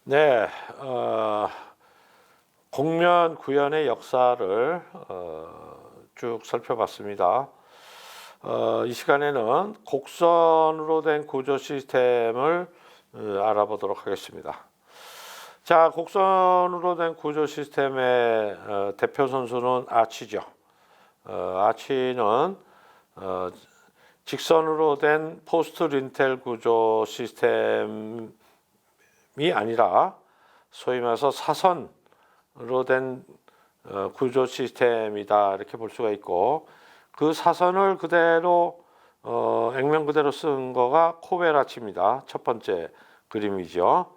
네, 곡면 구현의 역사를 쭉 살펴봤습니다. 이 시간에는 곡선으로 된 구조 시스템을 알아보도록 하겠습니다. 자, 곡선으로 된 구조 시스템의 대표 선수는 아치죠. 아치는 직선으로 된 포스트 린텔 구조 시스템이 아니라 소위 말해서 사선으로 된 구조 시스템이다 이렇게 볼 수가 있고, 그 사선을 그대로 액면 그대로 쓴 거가 코베라치입니다. 첫 번째 그림이죠.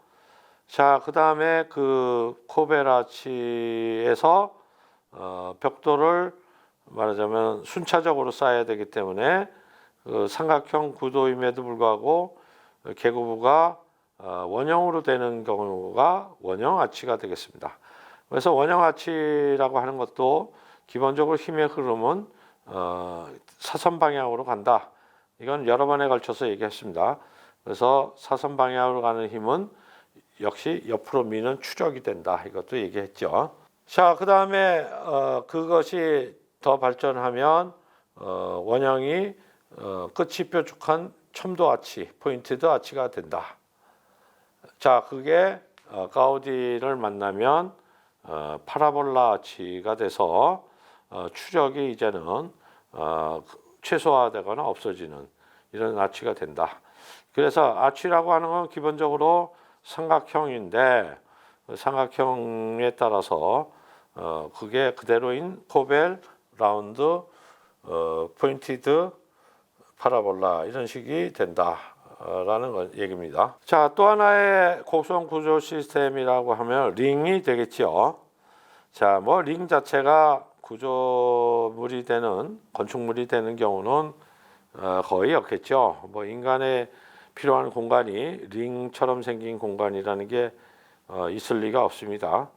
자, 그 다음에 그 코베라치에서 벽돌을 말하자면 순차적으로 쌓아야 되기 때문에 그 삼각형 구도임에도 불구하고 계고부가 원형으로 되는 경우가 원형 아치가 되겠습니다. 그래서 원형 아치라고 하는 것도 기본적으로 힘의 흐름은 사선 방향으로 간다. 이건 여러 번에 걸쳐서 얘기했습니다. 그래서 사선 방향으로 가는 힘은 역시 옆으로 미는 추력이 된다. 이것도 얘기했죠. 자, 그 다음에 그것이 더 발전하면 원형이 끝이 뾰족한 첨도 아치, 포인티드 아치가 된다. 자, 그게 가우디를 만나면 파라볼라 아치가 돼서 추력이 이제는 최소화되거나 없어지는 이런 아치가 된다. 그래서 아치라고 하는 건 기본적으로 삼각형인데, 삼각형에 따라서 그게 그대로인 코벨, 라운드, 포인티드, 파라볼라 이런 식이 된다라는 얘기입니다. 자, 또 하나의 곡선 구조 시스템이라고 하면 링이 되겠죠. 자, 뭐 링 자체가 구조물이 되는, 건축물이 되는 경우는 거의 없겠죠. 뭐 인간의 필요한 공간이 링처럼 생긴 공간이라는 게 있을 리가 없습니다.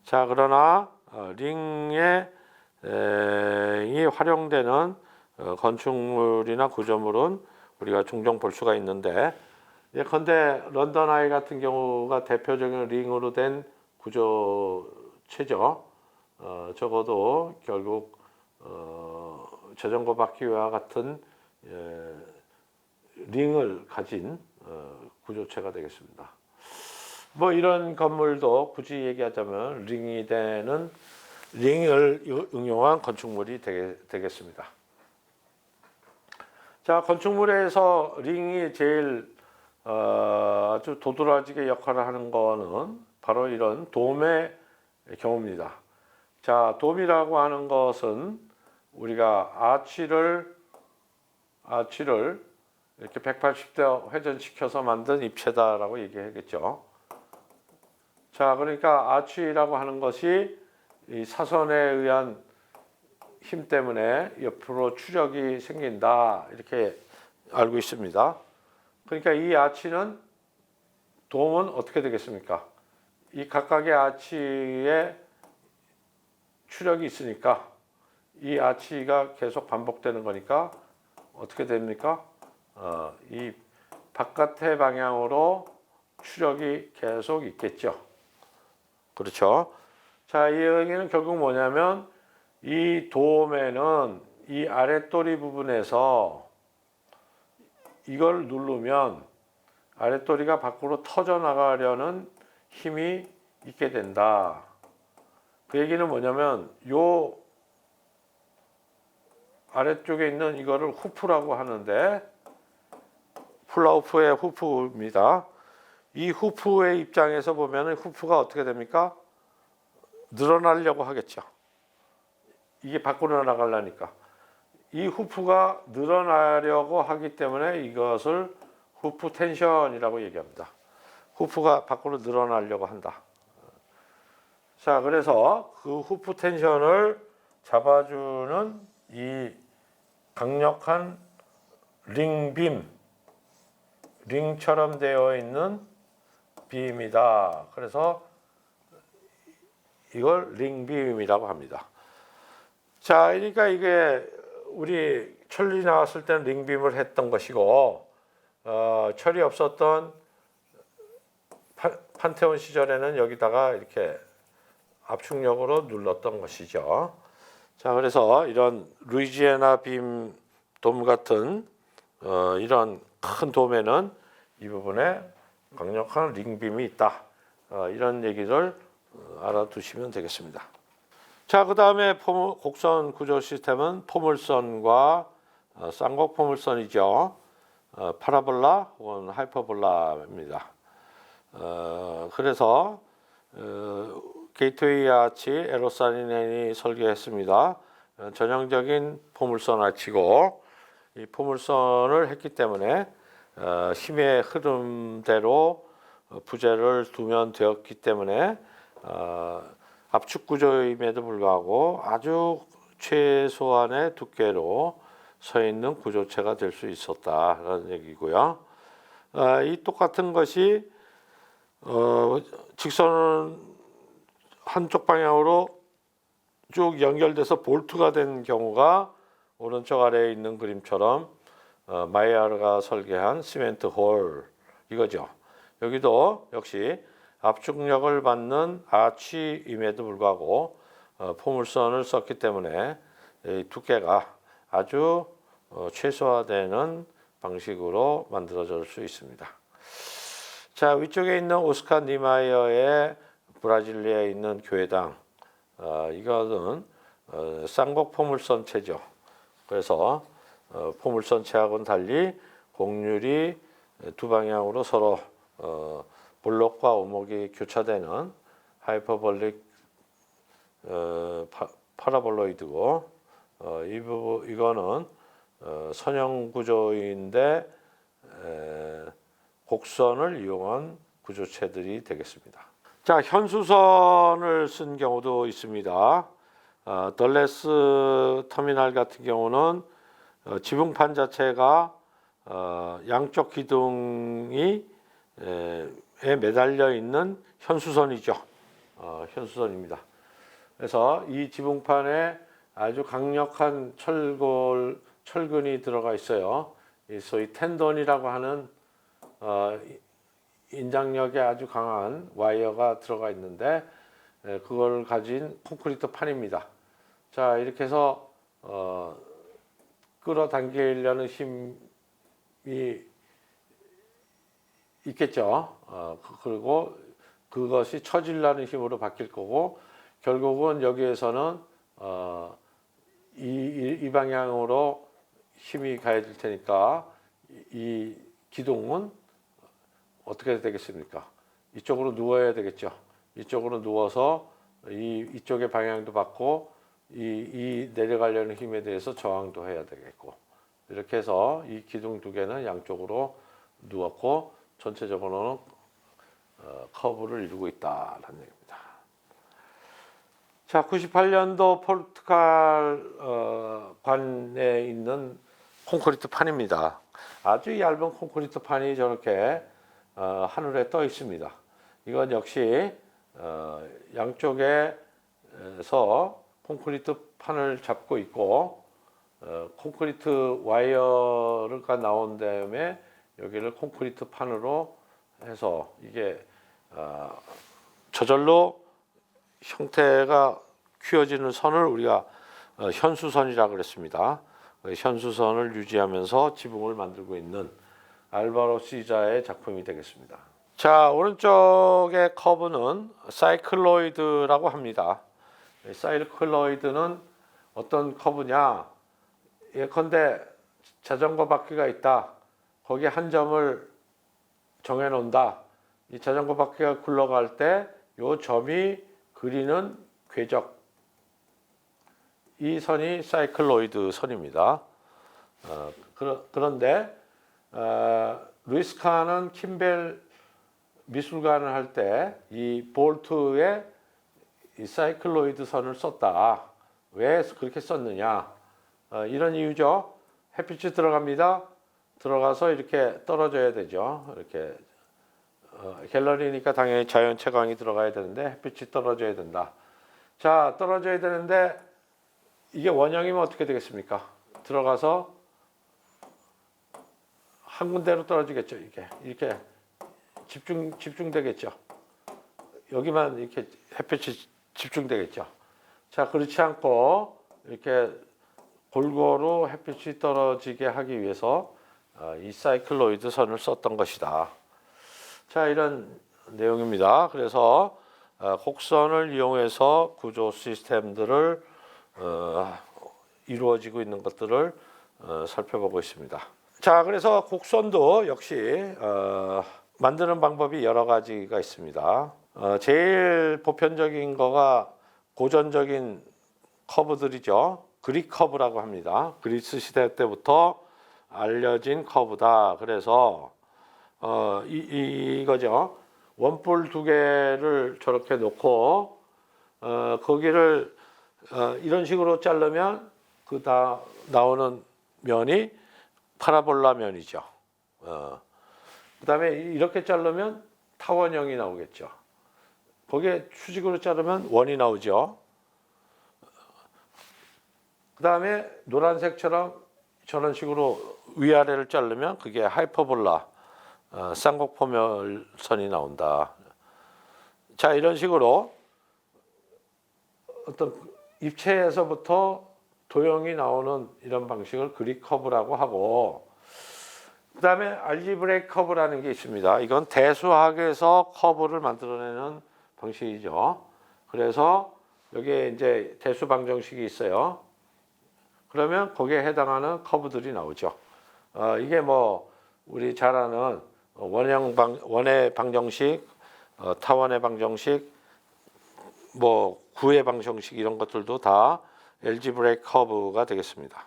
자, 그러나 링에 이 활용되는 건축물이나 구조물은 우리가 종종 볼 수가 있는데, 예컨대 런던 아이 같은 경우가 대표적인 링으로 된 구조체죠. 적어도 결국 자전거 바퀴와 같은 링을 가진 구조체가 되겠습니다. 뭐 이런 건물도 굳이 얘기하자면 링을 응용한 건축물이 되겠습니다. 자, 건축물에서 링이 제일 아주 도드라지게 역할을 하는 거는 바로 이런 돔의 경우입니다. 자, 돔이라고 하는 것은 우리가 아치를 이렇게 180도 회전시켜서 만든 입체다라고 얘기하겠죠. 자, 그러니까 아치라고 하는 것이 이 사선에 의한 힘 때문에 옆으로 추력이 생긴다 이렇게 알고 있습니다. 그러니까 이 아치는, 돔은 어떻게 되겠습니까? 이 각각의 아치에 추력이 있으니까 이 아치가 계속 반복되는 거니까 어떻게 됩니까? 이 바깥의 방향으로 추력이 계속 있겠죠. 그렇죠? 자, 이 얘기는 결국 뭐냐면 이 돔에는 이 아랫도리 부분에서 이걸 누르면 아랫도리가 밖으로 터져 나가려는 힘이 있게 된다. 그 얘기는 뭐냐면 요 아래쪽에 있는 이거를 후프라고 하는데, 훌라후프의 후프입니다. 이 후프의 입장에서 보면 후프가 어떻게 됩니까? 늘어나려고 하겠죠. 이게 밖으로 나가려니까. 이 후프가 늘어나려고 하기 때문에 이것을 후프 텐션이라고 얘기합니다. 후프가 밖으로 늘어나려고 한다. 자, 그래서 그 후프 텐션을 잡아주는 이 강력한 링빔, 링처럼 되어 있는 빔이다. 그래서 이걸 링빔이라고 합니다. 자, 그러니까 이게 우리 철이 나왔을 때는 링빔을 했던 것이고, 철이 없었던 판테온 시절에는 여기다가 이렇게 압축력으로 눌렀던 것이죠. 자, 그래서 이런 루이지애나 빔 돔 같은 이런 큰 돔에는 이 부분에 강력한 링빔이 있다. 이런 얘기를 알아두시면 되겠습니다. 자, 그 다음에 곡선 구조 시스템은 포물선과 쌍곡 포물선이죠. 파라볼라 혹은 하이퍼볼라입니다. 그래서 게이트웨이 아치 에로사니넨이 설계했습니다. 전형적인 포물선 아치고 이 포물선을 했기 때문에 힘의 흐름대로 부재를 두면 되었기 때문에 압축 구조임에도 불구하고 아주 최소한의 두께로 서 있는 구조체가 될 수 있었다라는 얘기고요. 이 똑같은 것이 직선은 한쪽 방향으로 쭉 연결돼서 볼트가 된 경우가 오른쪽 아래에 있는 그림처럼 마이야르가 설계한 시멘트 홀 이거죠. 여기도 역시 압축력을 받는 아치임에도 불구하고 포물선을 썼기 때문에 두께가 아주 최소화되는 방식으로 만들어질 수 있습니다. 자, 위쪽에 있는 오스카 니마이어의 브라질리아에 있는 교회당, 이거는 쌍곡 포물선체죠. 그래서 포물선체하고는 달리 곡률이 두 방향으로 서로 볼록과 오목이 교차되는 하이퍼볼릭 파라볼로이드고, 이거는 선형 구조인데 곡선을 이용한 구조체들이 되겠습니다. 자, 현수선을 쓴 경우도 있습니다. 덜레스 터미널 같은 경우는 지붕판 자체가 양쪽 기둥이 매달려 있는 현수선이죠. 현수선입니다. 그래서 이 지붕판에 아주 강력한 철근이 들어가 있어요. 소위 텐던이라고 하는 인장력이 아주 강한 와이어가 들어가 있는데 그걸 가진 콘크리트 판입니다. 자, 이렇게 해서 끌어당기려는 힘이 있겠죠. 그리고 그것이 처질라는 힘으로 바뀔 거고, 결국은 여기에서는 이 방향으로 힘이 가해질 테니까 이 기둥은 어떻게 되겠습니까? 이쪽으로 누워야 되겠죠. 이쪽으로 누워서 이쪽의 방향도 받고 이 내려가려는 힘에 대해서 저항도 해야 되겠고, 이렇게 해서 이 기둥 두 개는 양쪽으로 누웠고 전체적으로는 커브를 이루고 있다라는 얘기입니다. 자, 98년도 포르투갈 관에 있는 콘크리트 판입니다. 아주 얇은 콘크리트 판이 저렇게 하늘에 떠 있습니다. 이건 역시 양쪽에서 콘크리트 판을 잡고 있고, 콘크리트 와이어가 나온 다음에 여기를 콘크리트 판으로 해서 이게 저절로 형태가 휘어지는 선을 우리가 현수선이라고 그랬습니다. 현수선을 유지하면서 지붕을 만들고 있는 알바로 시자의 작품이 되겠습니다. 자, 오른쪽의 커브는 사이클로이드라고 합니다. 사이클로이드는 어떤 커브냐? 예컨대 자전거 바퀴가 있다. 거기에 한 점을 정해 놓는다. 이 자전거 바퀴가 굴러갈 때 이 점이 그리는 궤적, 이 선이 사이클로이드 선입니다. 그런데 루이스 칸은 킴벨 미술관을 할 때 이 볼트에 이 사이클로이드 선을 썼다. 왜 그렇게 썼느냐? 이런 이유죠. 햇빛이 들어갑니다. 들어가서 이렇게 떨어져야 되죠. 이렇게 갤러리니까 당연히 자연 채광이 들어가야 되는데 햇빛이 떨어져야 된다. 자, 떨어져야 되는데 이게 원형이면 어떻게 되겠습니까? 들어가서 한 군데로 떨어지겠죠. 이렇게 집중되겠죠. 여기만 이렇게 햇빛이 집중되겠죠. 자, 그렇지 않고 이렇게 골고루 햇빛이 떨어지게 하기 위해서 이 사이클로이드 선을 썼던 것이다. 자, 이런 내용입니다. 그래서 곡선을 이용해서 구조 시스템들을 이루어지고 있는 것들을 살펴보고 있습니다. 자, 그래서 곡선도 역시 만드는 방법이 여러 가지가 있습니다. 제일 보편적인 거가 고전적인 커브들이죠. 그릭 커브라고 합니다. 그리스 시대 때부터 알려진 커브다. 그래서 이거죠. 원볼 두 개를 저렇게 놓고 거기를 이런 식으로 자르면 그 다 나오는 면이 파라볼라 면이죠. 그다음에 이렇게 자르면 타원형이 나오겠죠. 거기에 수직으로 자르면 원이 나오죠. 그다음에 노란색처럼 저런 식으로 위아래를 자르면 그게 하이퍼볼라 쌍곡포멸선이 나온다. 자, 이런 식으로 어떤 입체에서부터 도형이 나오는 이런 방식을 그릭 커브라고 하고, 그다음에 알지브레이크 커브라는 게 있습니다. 이건 대수학에서 커브를 만들어내는 방식이죠. 그래서 여기에 이제 대수 방정식이 있어요. 그러면 거기에 해당하는 커브들이 나오죠. 이게 뭐 우리 잘 아는 원의 방정식, 타원의 방정식, 뭐 구의 방정식 이런 것들도 다 알지브레이크 커브가 되겠습니다.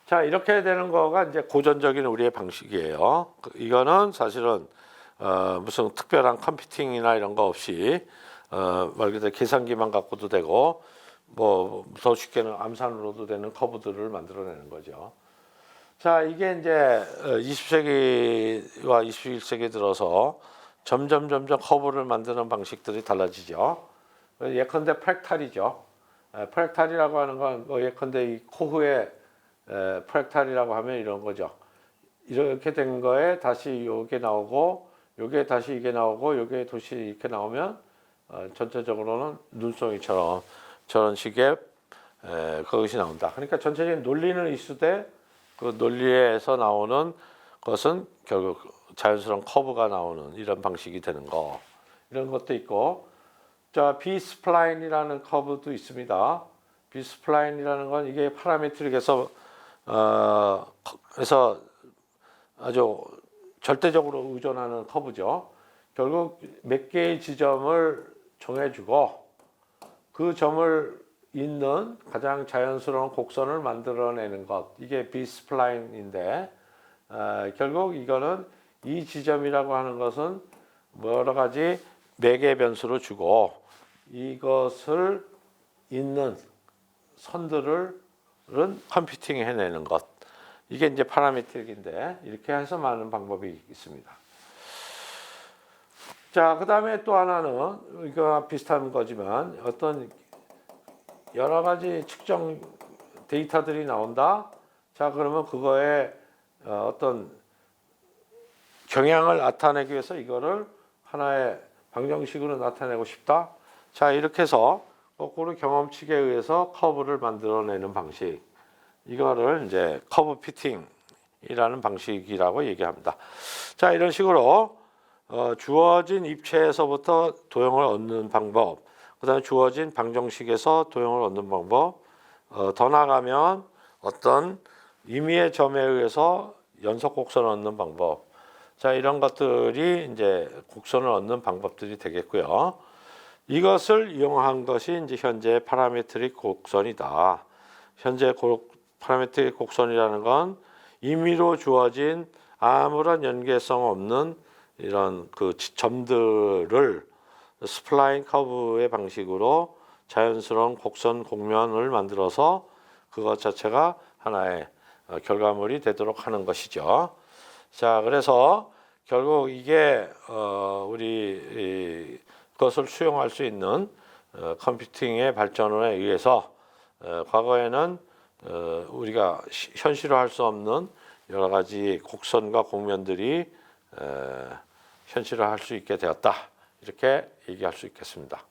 자, 이렇게 되는 거가 이제 고전적인 우리의 방식이에요. 이거는 사실은 무슨 특별한 컴퓨팅이나 이런 거 없이 말 그대로 계산기만 갖고도 되고 뭐 더 쉽게는 암산으로도 되는 커브들을 만들어내는 거죠. 자, 이게 이제 20세기와 21세기 들어서 점점 커브를 만드는 방식들이 달라지죠. 예컨대 프랙탈이죠. 프랙탈이라고 하는 건 예컨대 이 코흐의 프랙탈이라고 하면 이런 거죠. 이렇게 된 거에 다시 요게 나오고 요게 다시 이게 나오고 요게 다시 이렇게 나오면 전체적으로는 눈송이처럼 저런 식의 그것이 나온다. 그러니까 전체적인 논리는 있으되 그 논리에서 나오는 것은 결국 자연스러운 커브가 나오는 이런 방식이 되는 거, 이런 것도 있고, 자, B-스플라인이라는 커브도 있습니다. B-스플라인이라는 건 이게 파라메트릭에서 그래서 아주 절대적으로 의존하는 커브죠. 결국 몇 개의 지점을 정해주고 그 점을 잇는 가장 자연스러운 곡선을 만들어내는 것, 이게 B-스플라인인데 결국 이거는 이 지점이라고 하는 것은 여러 가지 매개 변수로 주고 이것을 잇는 선들을 컴퓨팅 해내는 것, 이게 이제 파라메트릭인데 이렇게 해서 많은 방법이 있습니다. 자, 그 다음에 또 하나는 이거 비슷한 거지만 어떤 여러 가지 측정 데이터들이 나온다. 자, 그러면 그거에 어떤 경향을 나타내기 위해서 이거를 하나의 방정식으로 나타내고 싶다. 자, 이렇게 해서 거꾸로 경험칙에 의해서 커브를 만들어내는 방식, 이거를 이제 커브 피팅이라는 방식이라고 얘기합니다. 자, 이런 식으로 주어진 입체에서부터 도형을 얻는 방법, 그 다음에 주어진 방정식에서 도형을 얻는 방법, 더 나아가면 어떤 임의의 점에 의해서 연속 곡선을 얻는 방법, 자, 이런 것들이 이제 곡선을 얻는 방법들이 되겠고요. 이것을 이용한 것이 이제 현재 파라메트릭 곡선이다. 현재 파라메트릭 곡선이라는 건 임의로 주어진 아무런 연계성 없는 이런 그 점들을 스플라인 커브의 방식으로 자연스러운 곡선 곡면을 만들어서 그것 자체가 하나의 결과물이 되도록 하는 것이죠. 자, 그래서 결국 이게 우리 그것을 수용할 수 있는 컴퓨팅의 발전에 의해서 과거에는 우리가 현실화할 수 없는 여러 가지 곡선과 곡면들이 현실을 할 수 있게 되었다. 이렇게 얘기할 수 있겠습니다.